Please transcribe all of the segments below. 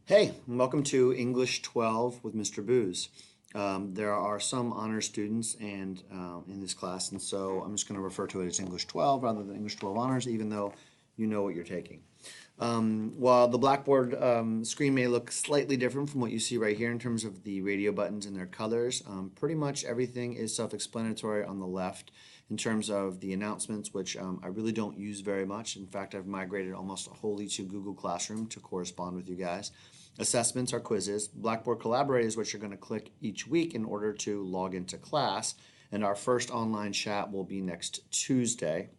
Hey, welcome to English 12 with Mr. Booz. There are some honor students in this class, and so I'm just going to refer to it as English 12 rather than English 12 honors, even though you know what you're taking. While the Blackboard screen may look slightly different from what you see right here in terms of the radio buttons and their colors, pretty much everything is self-explanatory on the left in terms of the announcements, which I really don't use very much. In fact, I've migrated almost wholly to Google Classroom to correspond with you guys. Assessments are quizzes. Blackboard Collaborate is what you're going to click each week in order to log into class. And our first online chat will be next Tuesday.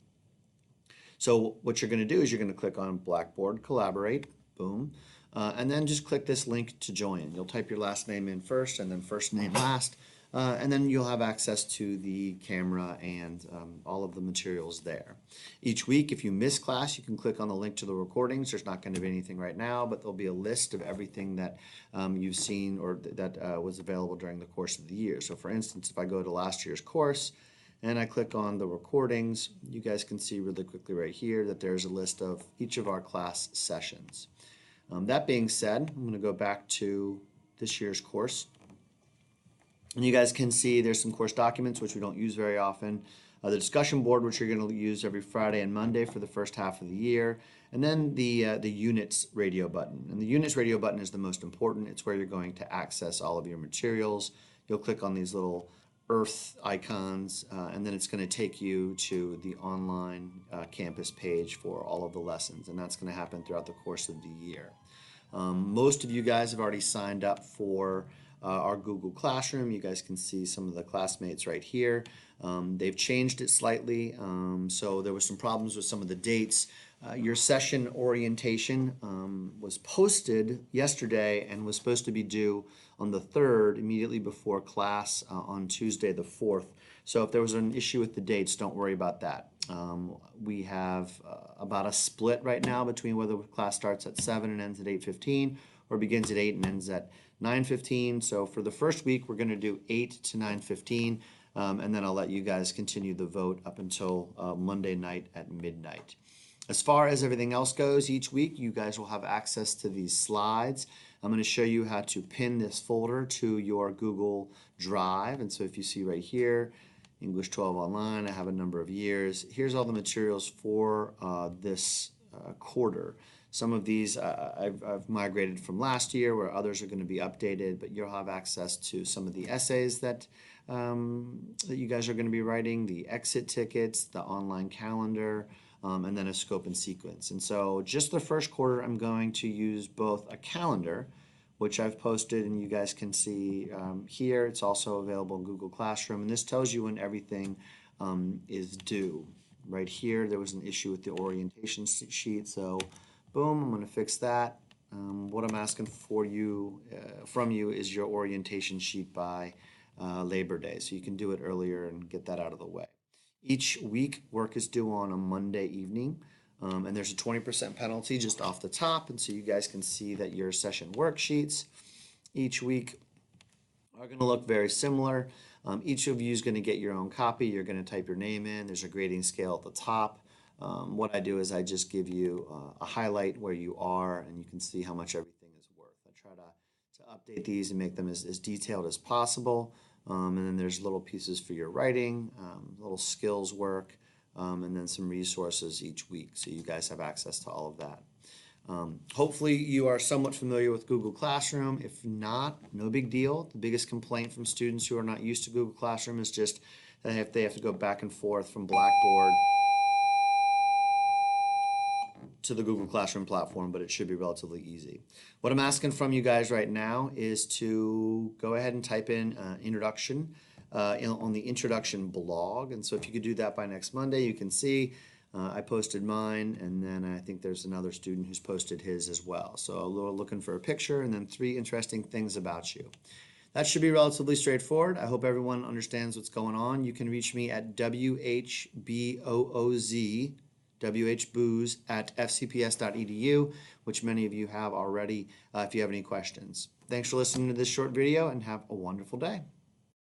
So what you're going to do is you're going to click on Blackboard Collaborate, boom, and then just click this link to join. You'll type your last name in first and then first name last, and then you'll have access to the camera and all of the materials there. Each week, if you miss class, you can click on the link to the recordings. There's not going to be anything right now, but there'll be a list of everything that you've seen or that was available during the course of the year. So for instance, if I go to last year's course, and I click on the recordings, you guys can see really quickly right here that there's a list of each of our class sessions. That being said, I'm going to go back to this year's course. And you guys can see there's some course documents, which we don't use very often. The discussion board, which you're going to use every Friday and Monday for the first half of the year. And then the units radio button. And the units radio button is the most important. It's where you're going to access all of your materials. You'll click on these little Earth icons, and then it's going to take you to the online campus page for all of the lessons, and that's going to happen throughout the course of the year. Most of you guys have already signed up for our Google Classroom. You guys can see some of the classmates right here. They've changed it slightly, so there were some problems with some of the dates. Your session orientation was posted yesterday and was supposed to be due on the 3rd, immediately before class on Tuesday the 4th. So if there was an issue with the dates, don't worry about that. We have about a split right now between whether class starts at 7 and ends at 8:15 or begins at 8 and ends at 9:15. So for the first week, we're going to do 8 to 9:15, and then I'll let you guys continue the vote up until Monday night at midnight. As far as everything else goes, each week you guys will have access to these slides. I'm going to show you how to pin this folder to your Google Drive. And so if you see right here, English 12 Online, I have a number of years. Here's all the materials for this quarter. Some of these I've migrated from last year, where others are going to be updated, but you'll have access to some of the essays that you guys are going to be writing, the exit tickets, the online calendar, and then a scope and sequence. And so just the first quarter, I'm going to use both a calendar, which I've posted and you guys can see here. It's also available in Google Classroom, and this tells you when everything is due. Right here, there was an issue with the orientation sheet, so boom, I'm going to fix that. What I'm asking for you, from you, is your orientation sheet by Labor Day, so you can do it earlier and get that out of the way. Each week, work is due on a Monday evening, and there's a 20% penalty just off the top, and so you guys can see that your session worksheets each week are going to look very similar. Each of you is going to get your own copy. You're going to type your name in. There's a grading scale at the top. What I do is I just give you a highlight where you are, and you can see how much everything is worth. I try to update these and make them as detailed as possible. And then there's little pieces for your writing, little skills work, and then some resources each week. So you guys have access to all of that. Hopefully you are somewhat familiar with Google Classroom. If not, no big deal. The biggest complaint from students who are not used to Google Classroom is just that they have to go back and forth from Blackboard to the Google Classroom platform, but it should be relatively easy. What I'm asking from you guys right now is to go ahead and type in introduction on the introduction blog. And so if you could do that by next Monday, you can see I posted mine, and then I think there's another student who's posted his as well. So we're looking for a picture and then 3 interesting things about you. That should be relatively straightforward. I hope everyone understands what's going on. You can reach me at whbooz@fcps.edu, which many of you have already if you have any questions. Thanks for listening to this short video, and have a wonderful day.